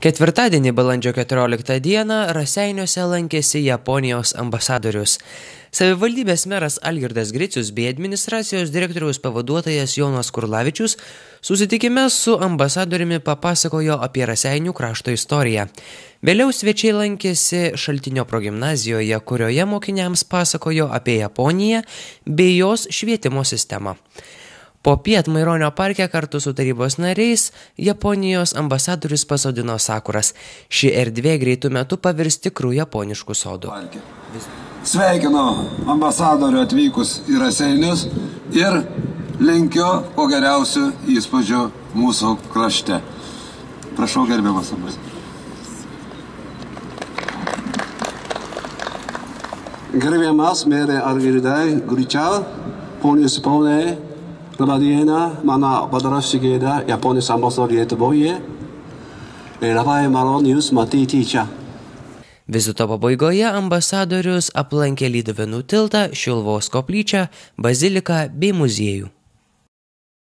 Ketvirtadienį balandžio 14 dieną Raseiniuose lankėsi Japonijos ambasadorius. Savivaldybės meras Algirdas Gricius bei administracijos direktoriaus pavaduotojas Jonas Kurlavičius susitikime su ambasadoriumi papasakojo apie Raseinių krašto istoriją. Vėliau svečiai lankėsi Šaltinio progimnazijoje, kurioje mokiniams pasakojo apie Japoniją bei jos švietimo sistemą. Popiet Maironio parke kartu su tarybos nariais Japonijos ambasadorius pasodino sakuras. Ši erdvė greitų metu pavirs tikrų japoniškų sodų. Sveikinu ambasadorių atvykus į Raseinius ir linkiu kuo geriausių įspūdžių mūsų krašte. Prašau, gerbiamas ambasadorius. Gerbiamas merė Algirdai Griciau, ponios ir ponai, labą dieną, mano vardas Sigėda, Japonijos ambasadorius Lietuvoje. Labai malonu jūs matyti čia. Vizito pabaigoje ambasadorius aplankė Lyduvėnų tiltą, Šiluvos koplyčią, baziliką bei muziejų.